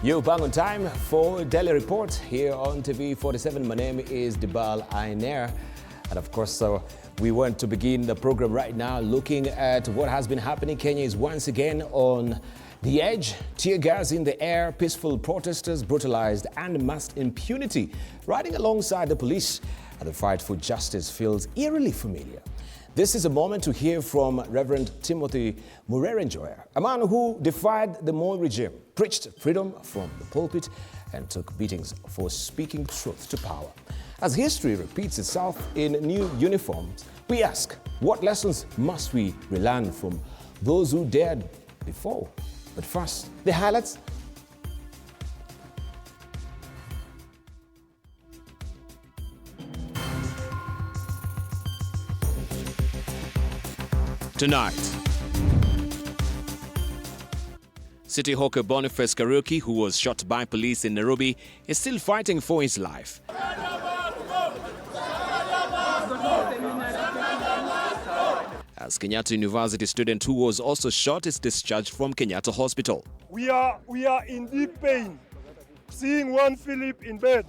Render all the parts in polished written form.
You're back on time for Daily Report here on TV47. My name is Dibal Ainer. And of course, we want to begin the program right now looking at what has been happening. Kenya is once again on the edge. Tear gas in the air, peaceful protesters brutalized, and mass impunity. Riding alongside the police, and the fight for justice feels eerily familiar. This is a moment to hear from Reverend Timothy Murerenjoya, a man who defied the Moi regime, preached freedom from the pulpit, and took beatings for speaking truth to power. As history repeats itself in new uniforms, we ask, what lessons must we relearn from those who dared before? But first, the highlights. Tonight, City hawker Boniface Kariuki, who was shot by police in Nairobi, is still fighting for his life. As Kenyatta University student who was also shot is discharged from Kenyatta Hospital. We are in deep pain seeing one Philip in bed,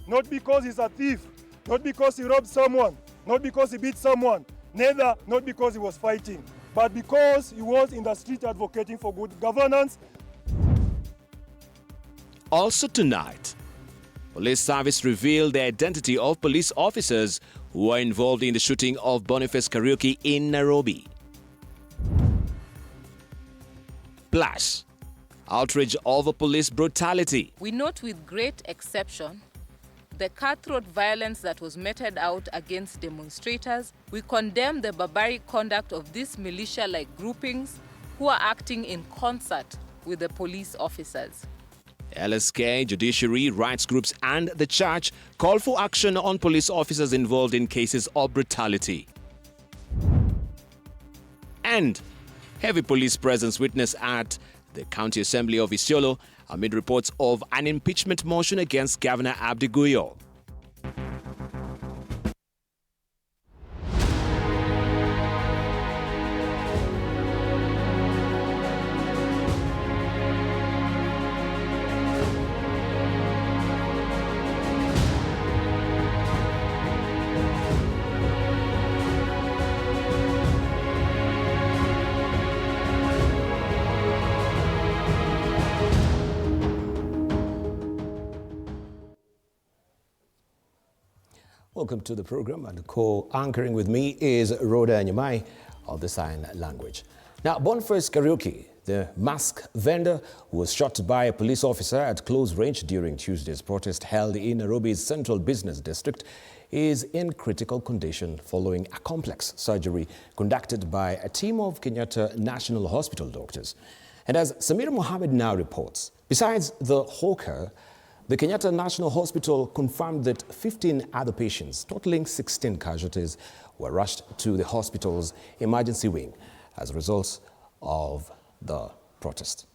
not because he's a thief, not because he robbed someone, not because he beat someone, not because he was fighting, but because he was in the street advocating for good governance. Also tonight, police service revealed the identity of police officers who were involved in the shooting of Boniface Kariuki in Nairobi. Plus, outrage over police brutality. We note with great exception the cutthroat violence that was meted out against demonstrators. We condemn the barbaric conduct of these militia-like groupings who are acting in concert with the police officers. LSK, Judiciary, rights groups and the church call for action on police officers involved in cases of brutality. And heavy police presence witnessed at the County Assembly of Isiolo amid reports of an impeachment motion against Governor Abdi Guyo. Welcome to the program, and co-anchoring with me is Rhoda Nyamai of the Sign Language. Now, Boniface Kariuki, the mask vendor who was shot by a police officer at close range during Tuesday's protest held in Nairobi's Central Business District, is in critical condition following a complex surgery conducted by a team of Kenyatta National Hospital doctors. And as Samir Mohammed now reports, besides the hawker, the Kenyatta National Hospital confirmed that 15 other patients, totaling 16 casualties, were rushed to the hospital's emergency wing as a result of the protest.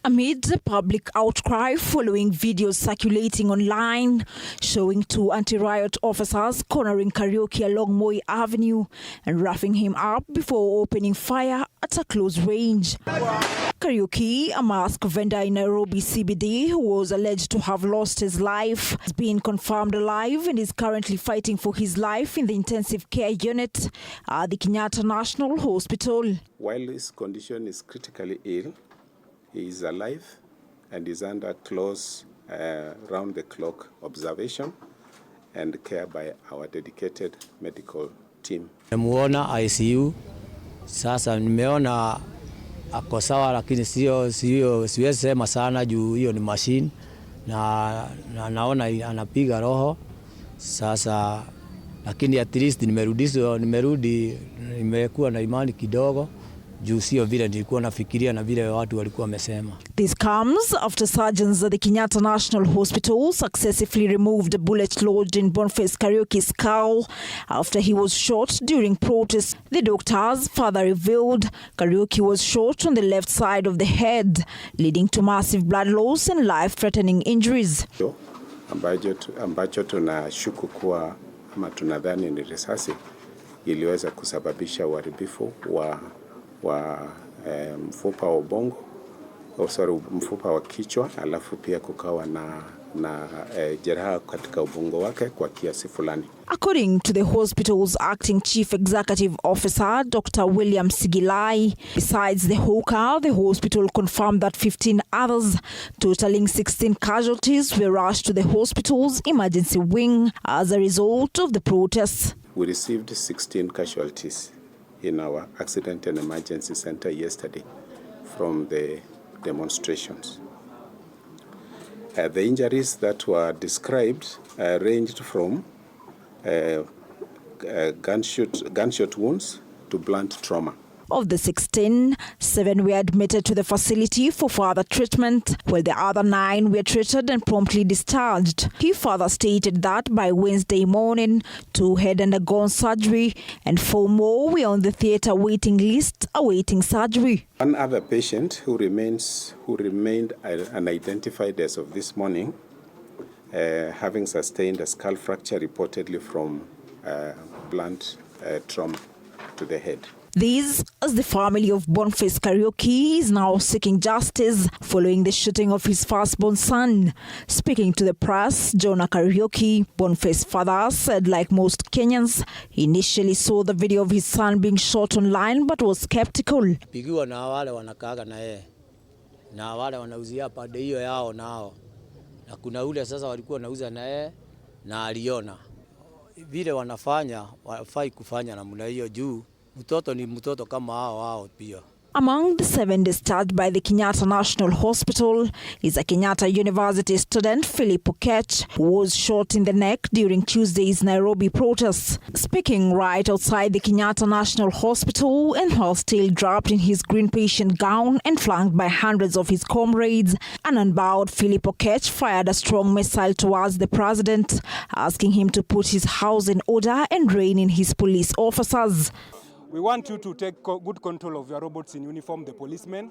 Amid the public outcry following videos circulating online showing two anti-riot officers cornering Kariuki along Moi Avenue and roughing him up before opening fire at a close range. Kariuki, a mask vendor in Nairobi CBD who was alleged to have lost his life, has been confirmed alive and is currently fighting for his life in the intensive care unit at the Kenyatta National Hospital. While his condition is critically ill, he is alive and is under close round-the-clock observation and care by our dedicated medical team. Nimemuona ICU, sasa nimeona ako sawa, lakini siwezi sema sana juu hiyo ni machine na naona anapiga roho sasa, lakini at least nimekuwa na imani kidogo. This comes after surgeons at the Kenyatta National Hospital successfully removed a bullet lodged in Boniface Kariuki's skull after he was shot during protests. The doctors further revealed Kariuki was shot on the left side of the head, leading to massive blood loss and life-threatening injuries. Ambacho tunashuku kuwa ama tunadhani ni risasi iliweza kusababisha uharibifu wa mfupa wa ubongo, mfupa wa kichwa, alafu pia kukawa na jeraha katika ubongo wake kwa kiasi fulani. According to the hospital's acting chief executive officer, Dr. William Sigilai, besides the hawker, the hospital confirmed that 15 others, totaling 16 casualties, were rushed to the hospital's emergency wing as a result of the protests. We received 16 casualties in our accident and emergency center yesterday from the demonstrations. The injuries that were described ranged from gunshot wounds to blunt trauma. Of the 16, 7 were admitted to the facility for further treatment, while the other 9 were treated and promptly discharged. He further stated that by Wednesday morning, 2 had undergone surgery and 4 more were on the theatre waiting list awaiting surgery. One other patient who remained unidentified as of this morning, having sustained a skull fracture reportedly from blunt trauma to the head. This, as the family of Boniface Kariuki is now seeking justice following the shooting of his firstborn son. Speaking to the press, Jonah Kariuki, Boniface's father, said like most Kenyans, he initially saw the video of his son being shot online but was skeptical. Pigiwa na wale wanakaaga na yeye. Na wale wanauzia pande hiyo yao nao. Na kuna ule sasa walikuwa wanauza na yeye na aliona. Vile wanafanya, wafai kufanya namna hiyo juu. Mtoto ni mtoto kama hao pia. Among the 7 discharged by the Kenyatta National Hospital is a Kenyatta University student, Philip Okech, who was shot in the neck during Tuesday's Nairobi protests. Speaking right outside the Kenyatta National Hospital and while still draped in his green patient gown and flanked by hundreds of his comrades, an unbowed Philip Okech fired a strong missile towards the president, asking him to put his house in order and rein in his police officers. We want you to take good control of your robots in uniform, the policemen,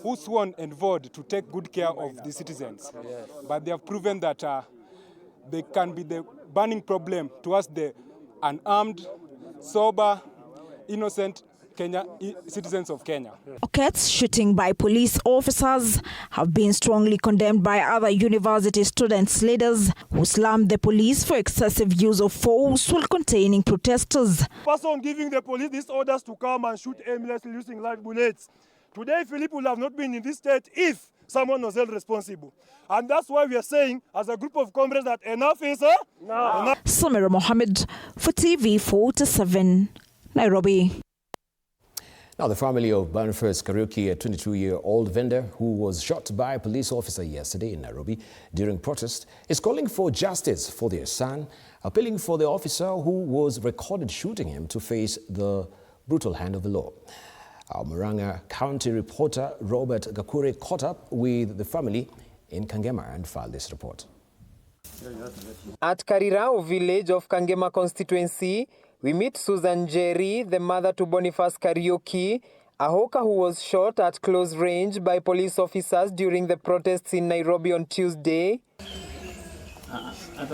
who sworn and vowed to take good care of the citizens. Yes. But they have proven that they can be the burning problem towards the unarmed, sober, innocent citizens of Kenya. Okech's shooting by police officers have been strongly condemned by other university students' leaders who slammed the police for excessive use of force while containing protesters. The person giving the police these orders to come and shoot aimlessly using live bullets. Today, Philip would have not been in this state if someone was held responsible. And that's why we are saying, as a group of comrades, that enough is enough. Samira Mohammed for TV47, Nairobi. Now, the family of Boniface Kariuki, a 22-year-old vendor who was shot by a police officer yesterday in Nairobi during protest, is calling for justice for their son, appealing for the officer who was recorded shooting him to face the brutal hand of the law. Our Wanga County reporter Robert Gakure caught up with the family in Kangema and filed this report. At Karirao village of Kangema constituency, we meet Susan Jerry, the mother to Boniface Kariuki, a hawker who was shot at close range by police officers during the protests in Nairobi on Tuesday.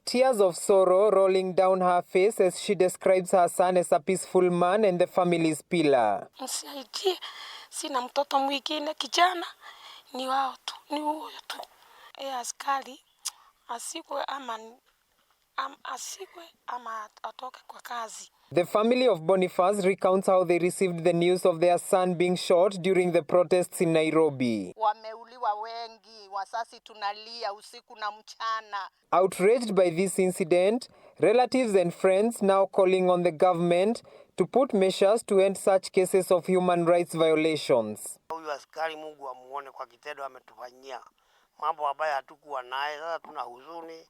Tears of sorrow rolling down her face as she describes her son as a peaceful man and the family's pillar. Msaidie, sina mtoto mwingine kijana, ni wao tu, ni huyo tu. Askari asikwe ama atoke kwa kazi. The family of Boniface recounts how they received the news of their son being shot during the protests in Nairobi. Wameuliwa wengi, wasasi tunalia usiku na mchana. Outraged by this incident, relatives and friends now calling on the government to put measures to end such cases of human rights violations. Huyu askari Mungu amuone kwa kitendo ametufanyia. Mambo ambayo hatukuwa naye, sasa tuna huzuni.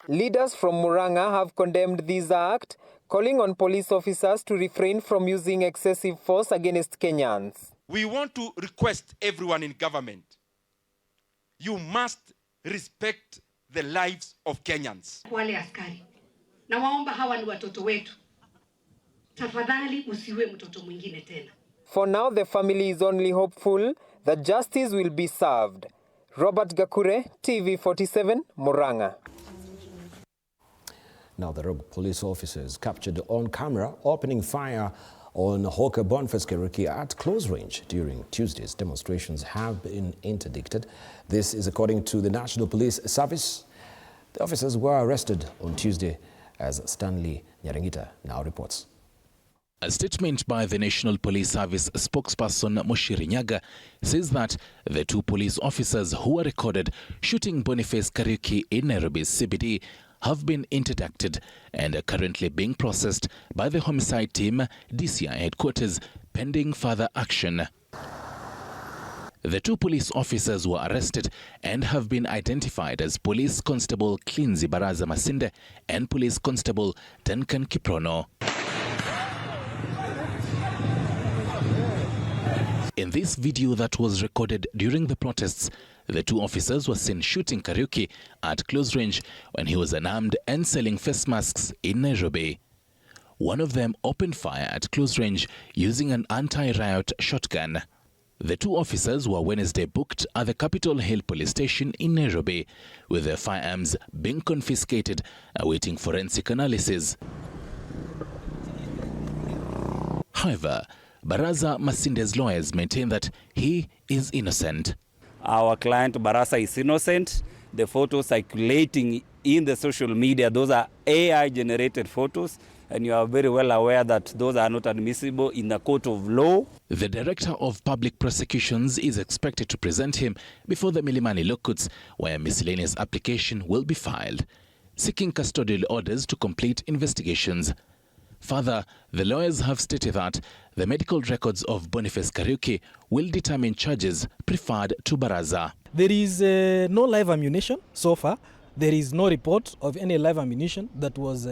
Leaders from Muranga have condemned this act, calling on police officers to refrain from using excessive force against Kenyans. We want to request everyone in government, you must respect the lives of Kenyans. Wale askari, na waomba hawa ni watoto wetu. Tafadhali usiwe mtoto mwingine tena. For now, the family is only hopeful that justice will be served. Robert Gakure, TV47, Muranga. Now, the rogue police officers captured on camera opening fire on hawker Boniface Kariuki at close range during Tuesday's demonstrations have been interdicted. This is according to the National Police Service. The officers were arrested on Tuesday, as Stanley Nyarengita now reports. A statement by the National Police Service spokesperson Mushiri Nyaga says that the two police officers who were recorded shooting Boniface Kariuki in Nairobi's CBD have been interdicted and are currently being processed by the homicide team, DCI headquarters, pending further action. The two police officers were arrested and have been identified as Police Constable Klinzi Baraza Masinde and Police Constable Duncan Kiprono. In this video that was recorded during the protests, the two officers were seen shooting Kariuki at close range when he was unarmed and selling face masks in Nairobi. One of them opened fire at close range using an anti-riot shotgun. The two officers were Wednesday booked at the Capitol Hill police station in Nairobi, with their firearms being confiscated, awaiting forensic analysis. However, Baraza Masinde's lawyers maintain that he is innocent. Our client Baraza is innocent. The photos circulating in the social media, those are AI-generated photos, and you are very well aware that those are not admissible in the court of law. The Director of Public Prosecutions is expected to present him before the Milimani Law Courts, where a miscellaneous application will be filed, seeking custodial orders to complete investigations. Further, the lawyers have stated that the medical records of Boniface Kariuki will determine charges preferred to Baraza. There is no live ammunition so far. There is no report of any live ammunition that was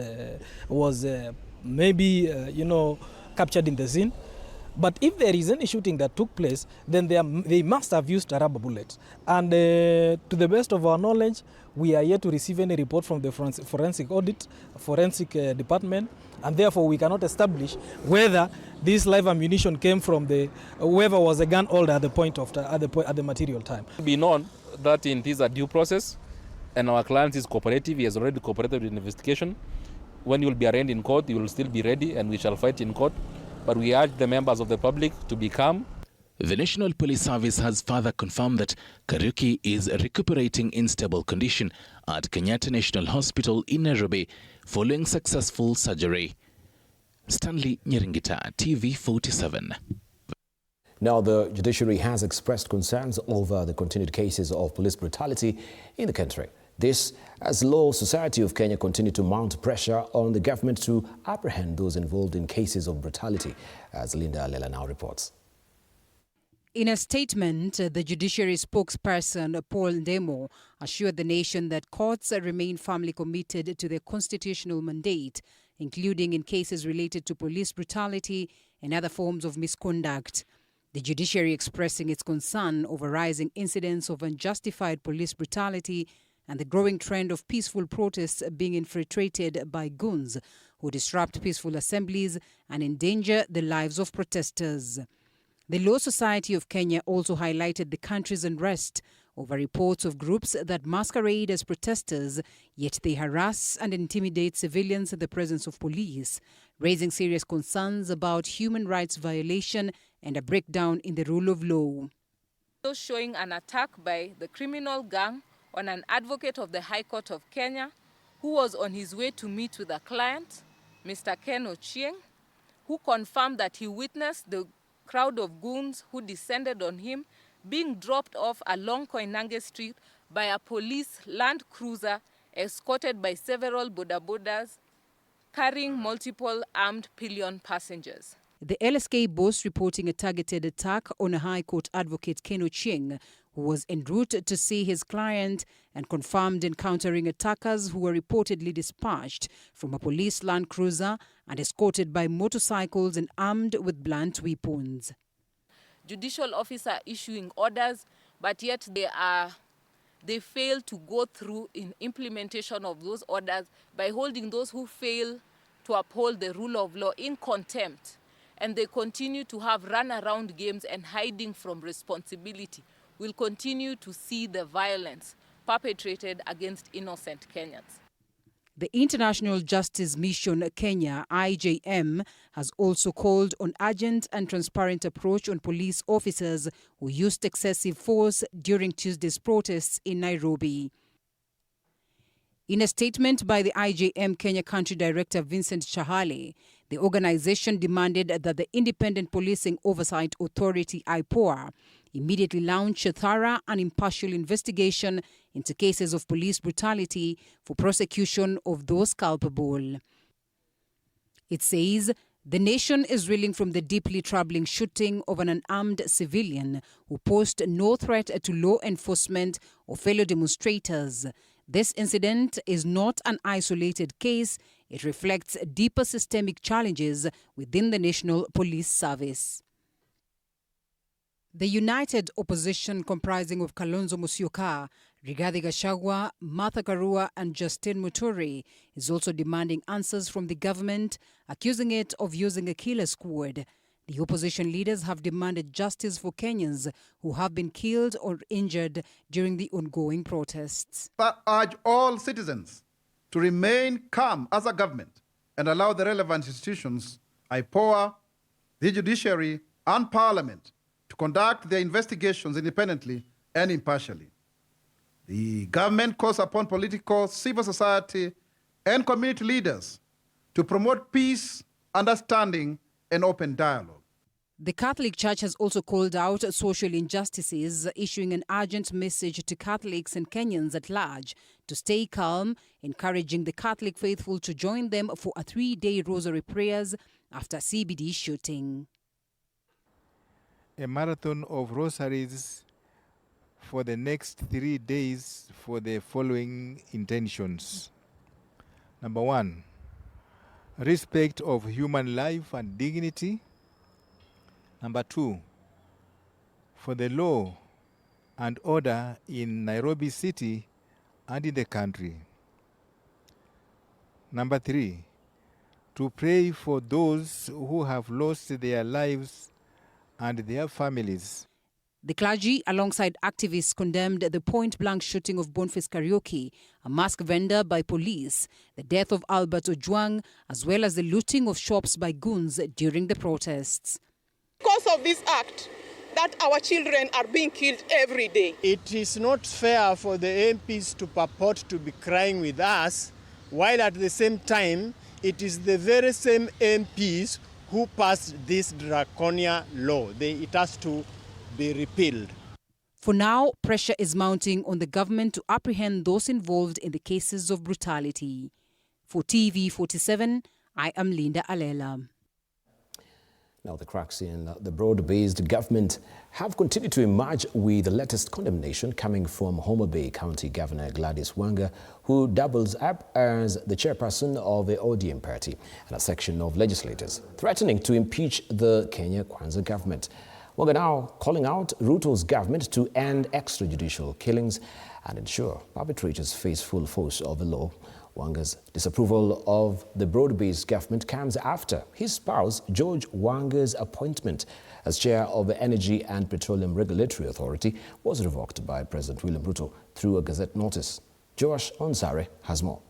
captured in the scene. But if there is any shooting that took place, then they must have used a rubber bullet. And to the best of our knowledge, we are yet to receive any report from the forensic department, and therefore we cannot establish whether this live ammunition came from whoever was a gun holder at the material time. Be known that in this due process, and our client is cooperative. He has already cooperated with the investigation. When you will be arraigned in court, you will still be ready, and we shall fight in court. But we urge the members of the public to be calm. The National Police Service has further confirmed that Kariuki is recuperating in stable condition at Kenyatta National Hospital in Nairobi following successful surgery. Stanley Nyarengita, TV47. Now, the Judiciary has expressed concerns over the continued cases of police brutality in the country. This as Law Society of Kenya continue to mount pressure on the government to apprehend those involved in cases of brutality, as Linda Lela now reports. In a statement, the Judiciary spokesperson Paul Ndemo assured the nation that courts remain firmly committed to their constitutional mandate, including in cases related to police brutality and other forms of misconduct. The Judiciary expressing its concern over rising incidents of unjustified police brutality and the growing trend of peaceful protests being infiltrated by goons who disrupt peaceful assemblies and endanger the lives of protesters. The Law Society of Kenya also highlighted the country's unrest over reports of groups that masquerade as protesters, yet they harass and intimidate civilians in the presence of police, raising serious concerns about human rights violation and a breakdown in the rule of law. Showing an attack by the criminal gang on an advocate of the High Court of Kenya who was on his way to meet with a client, Mr. Ken Ojwang, who confirmed that he witnessed the crowd of goons who descended on him being dropped off along Koinange Street by a police Land Cruiser escorted by several bodabodas carrying multiple armed pillion passengers. The LSK boasts reporting a targeted attack on a High Court advocate Ken Ojwang, who was en route to see his client, and confirmed encountering attackers who were reportedly dispatched from a police Land Cruiser and escorted by motorcycles and armed with blunt weapons. Judicial officer issuing orders, but yet they fail to go through in implementation of those orders by holding those who fail to uphold the rule of law in contempt. And they continue to have run-around games and hiding from responsibility. We'll continue to see the violence perpetrated against innocent Kenyans. The International Justice Mission Kenya, IJM, has also called on urgent and transparent approach on police officers who used excessive force during Tuesday's protests in Nairobi. In a statement by the IJM Kenya Country Director Vincent Chahale, the organization demanded that the Independent Policing Oversight Authority, IPOA, immediately launch a thorough and impartial investigation into cases of police brutality for prosecution of those culpable. It says the nation is reeling from the deeply troubling shooting of an unarmed civilian who posed no threat to law enforcement or fellow demonstrators. This incident is not an isolated case. It reflects deeper systemic challenges within the National Police Service. The united opposition comprising of Kalonzo Musyoka, Rigathi Gachagua, Martha Karua and Justin Muturi is also demanding answers from the government, accusing it of using a killer squad. The opposition leaders have demanded justice for Kenyans who have been killed or injured during the ongoing protests. I urge all citizens to remain calm as a government and allow the relevant institutions, IPOA, the Judiciary and Parliament, to conduct their investigations independently and impartially. The government calls upon political, civil society, and community leaders to promote peace, understanding, and open dialogue. The Catholic Church has also called out social injustices, issuing an urgent message to Catholics and Kenyans at large to stay calm, encouraging the Catholic faithful to join them for a 3-day rosary prayers after CBD shooting. A marathon of rosaries for the next 3 days for the following intentions. Number 1, respect of human life and dignity. Number 2, for the law and order in Nairobi City and in the country. Number 3, to pray for those who have lost their lives and their families. The clergy, alongside activists, condemned the point-blank shooting of Boniface Kariuki, a mask vendor, by police, the death of Albert Ojwang, as well as the looting of shops by goons during the protests. Because of this act, that our children are being killed every day. It is not fair for the MPs to purport to be crying with us, while at the same time, it is the very same MPs who passed this draconian law. It has to be repealed. For now, pressure is mounting on the government to apprehend those involved in the cases of brutality. For TV47, I am Linda Alela. Now, the cracks in the broad-based government have continued to emerge, with the latest condemnation coming from Homa Bay County Governor Gladys Wanga, who doubles up as the chairperson of the ODM party, and a section of legislators threatening to impeach the Kenya Kwanza government. Wanga now calling out Ruto's government to end extrajudicial killings and ensure perpetrators face full force of the law. Wanga's disapproval of the broad-based government comes after his spouse George Wanga's appointment as chair of the Energy and Petroleum Regulatory Authority was revoked by President William Ruto through a Gazette notice. Joash Onsare has more.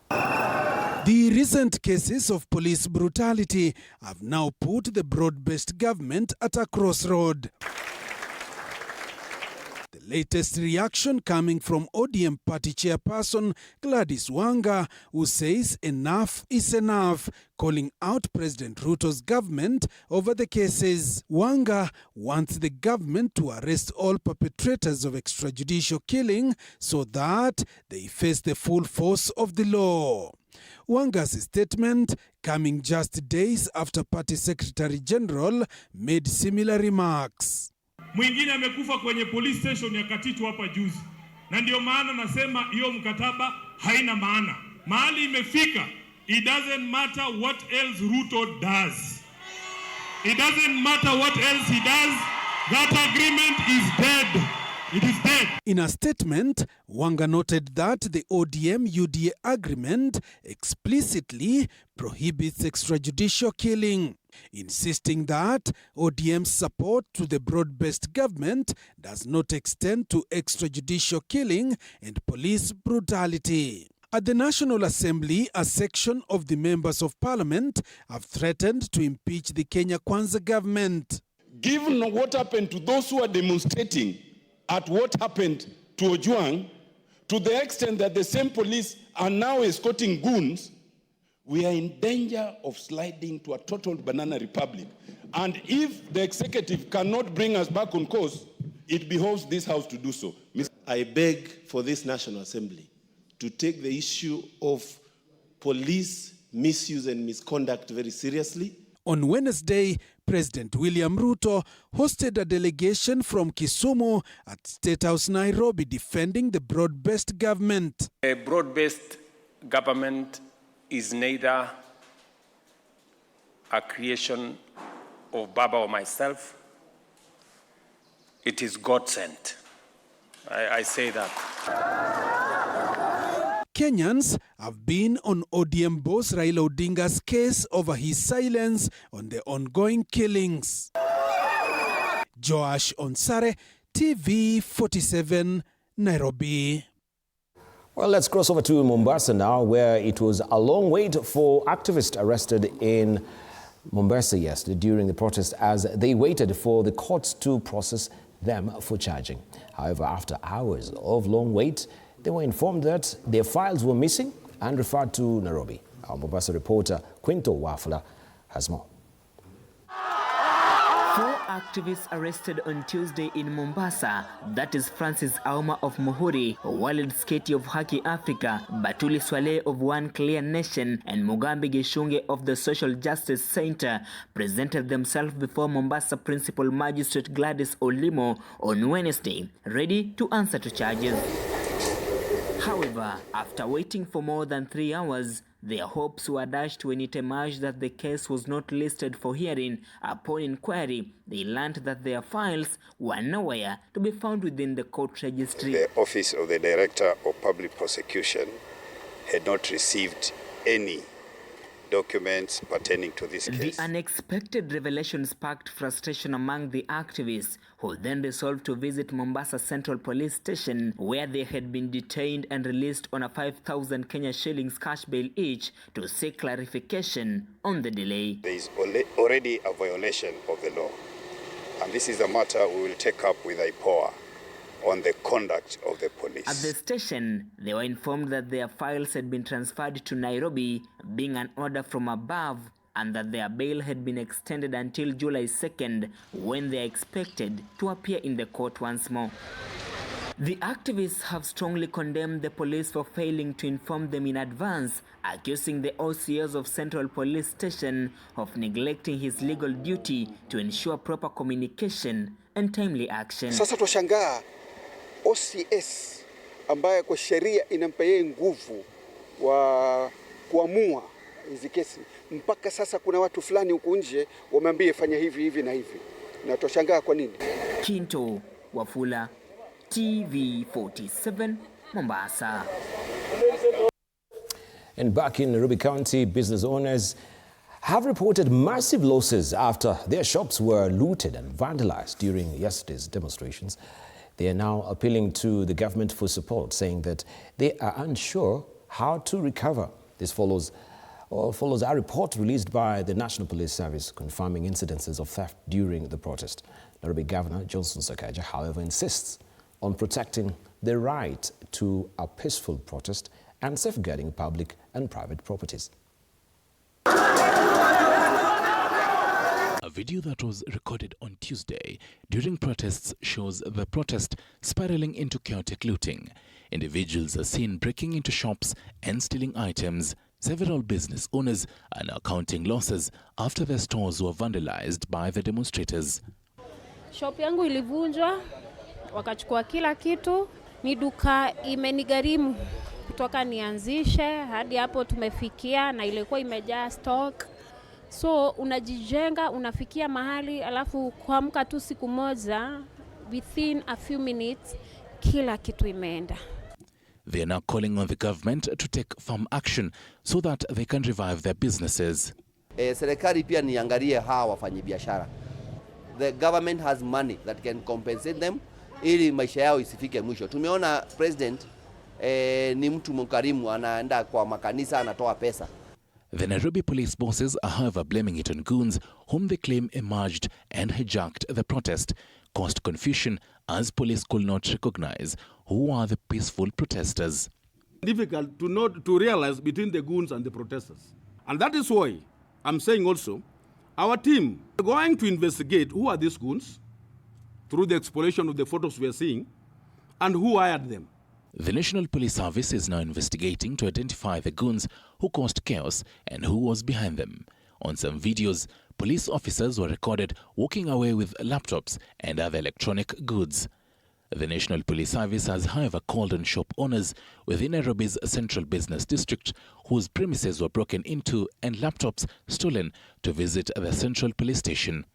The recent cases of police brutality have now put the broad-based government at a crossroad. The latest reaction coming from ODM party chairperson Gladys Wanga, who says enough is enough, calling out President Ruto's government over the cases. Wanga wants the government to arrest all perpetrators of extrajudicial killing so that they face the full force of the law. Wanga's statement coming just days after Party Secretary General made similar remarks. Mwingine amekufa kwenye police station ya Katitu hapa juzi. Na ndio maana nasema hiyo mkataba haina maana. Mahali imefika, it doesn't matter what else Ruto does. It doesn't matter what else he does. That agreement is dead. It is dead. In a statement, Wanga noted that the ODM-UDA agreement explicitly prohibits extrajudicial killing, insisting that ODM's support to the broad-based government does not extend to extrajudicial killing and police brutality. At the National Assembly, a section of the members of parliament have threatened to impeach the Kenya Kwanza government. Given what happened to those who are demonstrating at what happened to Ojwang, to the extent that the same police are now escorting goons, we are in danger of sliding to a total banana republic. And if the executive cannot bring us back on course, it behoves this house to do so. I beg for this National Assembly to take the issue of police misuse and misconduct very seriously. On Wednesday, President William Ruto hosted a delegation from Kisumu at State House Nairobi defending the broad-based government. A broad-based government is neither a creation of Baba or myself. It is God-sent. I say that. Kenyans have been on ODM boss Raila Odinga's case over his silence on the ongoing killings. Joash Onsare, TV47, Nairobi. Well, let's cross over to Mombasa now, where it was a long wait for activists arrested in Mombasa yesterday during the protest as they waited for the courts to process them for charging. However, after hours of long wait, they were informed that their files were missing and referred to Nairobi. Our Mombasa reporter, Quinto Wafula, has more. 4 activists arrested on Tuesday in Mombasa. That is Francis Auma of Muhuri, Walid Sketi of Haki Africa, Batuli Swale of One Clear Nation, and Mugambi Gishunge of the Social Justice Center presented themselves before Mombasa Principal Magistrate Gladys Olimo on Wednesday, ready to answer to charges. However, after waiting for more than 3 hours, their hopes were dashed when it emerged that the case was not listed for hearing. Upon inquiry, they learned that their files were nowhere to be found within the court registry. The Office of the Director of Public Prosecution had not received any documents pertaining to this case. The unexpected revelation sparked frustration among the activists, who then resolved to visit Mombasa Central Police Station, where they had been detained and released on a 5,000 Kenya shillings cash bail each to seek clarification on the delay. There is already a violation of the law, and this is a matter we will take up with IPOA on the conduct of the police. At the station, they were informed that their files had been transferred to Nairobi, being an order from above, and that their bail had been extended until July 2nd, when they are expected to appear in the court once more. The activists have strongly condemned the police for failing to inform them in advance, accusing the OCS of Central Police Station of neglecting his legal duty to ensure proper communication and timely action. Sasa twashangaa OCS ambaye kwa sheria inampa yeye nguvu wa kuamua hizi kesi, mpaka sasa kuna watu fulani huku nje wameambia fanya hivi hivi na hivi, na twashangaa kwa nini. Quinto Wafula, TV47, Mombasa. And back in Nairobi County, business owners have reported massive losses after their shops were looted and vandalized during yesterday's demonstrations. They are now appealing to the government for support, saying that they are unsure how to recover. This follows a report released by the National Police Service confirming incidences of theft during the protest. Nairobi Governor Johnson Sakaja, however, insists on protecting the right to a peaceful protest and safeguarding public and private properties. A video that was recorded on Tuesday during protests shows the protest spiraling into chaotic looting. Individuals are seen breaking into shops and stealing items. Several business owners are now counting losses after their stores were vandalized by the demonstrators. Shop yangu ilivunjwa, wakachukua kila kitu. Ni duka imenigharimu kutoka nianzishe hadi hapo tumefikia, na ilikuwa imejaa stock. So unajijenga, unafikia mahali, alafu kuamka tu siku moja, within a few minutes kila kitu imeenda. They are now calling on the government to take firm action so that they can revive their businesses. Serikali pia niangalie hawa wafanyabiashara. The government has money that can compensate them ili maisha yao isifike mwisho. Tumeona president ni mtu mkarimu, anaenda kwa makanisa anatoa pesa. The Nairobi police bosses are however blaming it on goons whom they claim emerged and hijacked the protest, caused confusion as police could not recognize who are the peaceful protesters. Difficult to realize between the goons and the protesters. And that is why I'm saying also, our team are going to investigate who are these goons through the exploration of the photos we are seeing and who hired them. The National Police Service is now investigating to identify the goons who caused chaos and who was behind them. On some videos, police officers were recorded walking away with laptops and other electronic goods. The National Police Service has, however, called on shop owners within Nairobi's Central Business District whose premises were broken into and laptops stolen to visit the Central Police Station.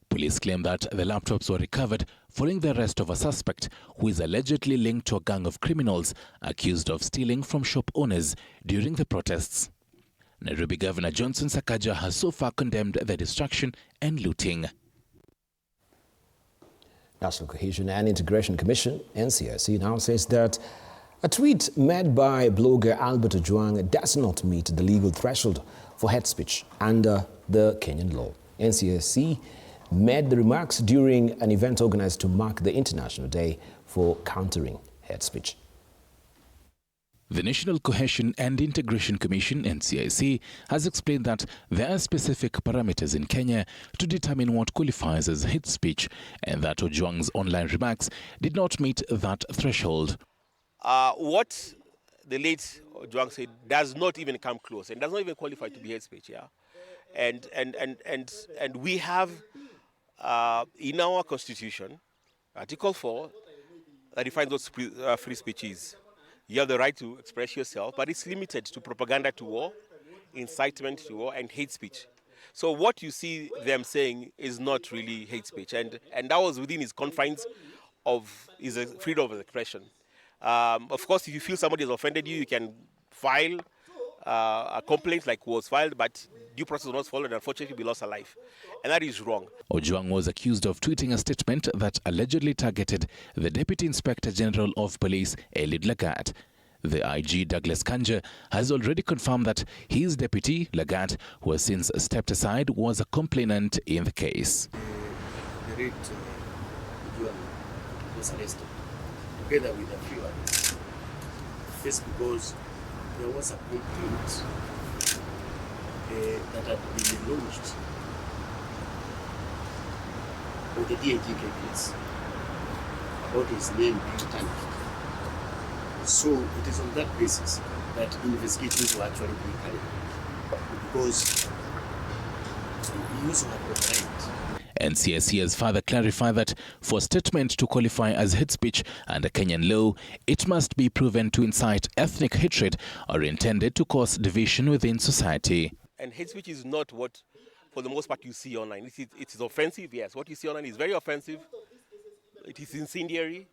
Police claim that the laptops were recovered following the arrest of a suspect who is allegedly linked to a gang of criminals accused of stealing from shop owners during the protests. Nairobi Governor Johnson Sakaja has so far condemned the destruction and looting. National Cohesion and Integration Commission, NCIC, now says that a tweet made by blogger Albert Ojwang does not meet the legal threshold for hate speech under the Kenyan law. NCIC made the remarks during an event organized to mark the International Day for Countering Hate Speech. The National Cohesion and Integration Commission, NCIC, has explained that there are specific parameters in Kenya to determine what qualifies as hate speech and that Ojwang's online remarks did not meet that threshold. What the late Ojwang said does not even come close and does not even qualify to be hate speech, yeah? And we have in our constitution, Article 4, that defines what free speech is. You have the right to express yourself, but it's limited to propaganda to war, incitement to war, and hate speech. So what you see them saying is not really hate speech, and that was within his confines of his freedom of expression. Of course, if you feel somebody has offended you, you can file a complaint like was filed, but due process was not followed, and unfortunately we lost a life. And that is wrong. Ojwang was accused of tweeting a statement that allegedly targeted the Deputy Inspector General of Police, Eliud Lagat. The IG, Douglas Kanja, has already confirmed that his deputy, Lagat, who has since stepped aside, was a complainant in the case. The late Ojwang was arrested, together with a few others. This because there was a complaint that had been launched of the DIG case about his name being tarnished. So it is on that basis that investigations were actually being carried out, because he also had the right. NCIC has further clarified that for a statement to qualify as hate speech under Kenyan law, it must be proven to incite ethnic hatred or intended to cause division within society. And hate speech is not what, for the most part, you see online. It is offensive, yes. What you see online is very offensive. It is incendiary,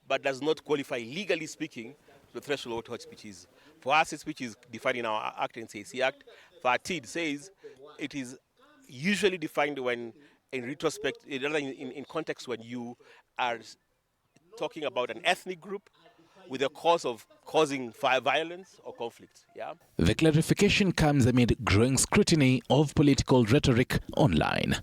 but does not qualify, legally speaking, to the threshold of what hate speech is. For us, hate speech is defined in our Act, NCIC Act. For TID says it is usually defined when, in retrospect, rather in context when you are talking about an ethnic group with a cause of causing violence or conflict. Yeah. The clarification comes amid growing scrutiny of political rhetoric online.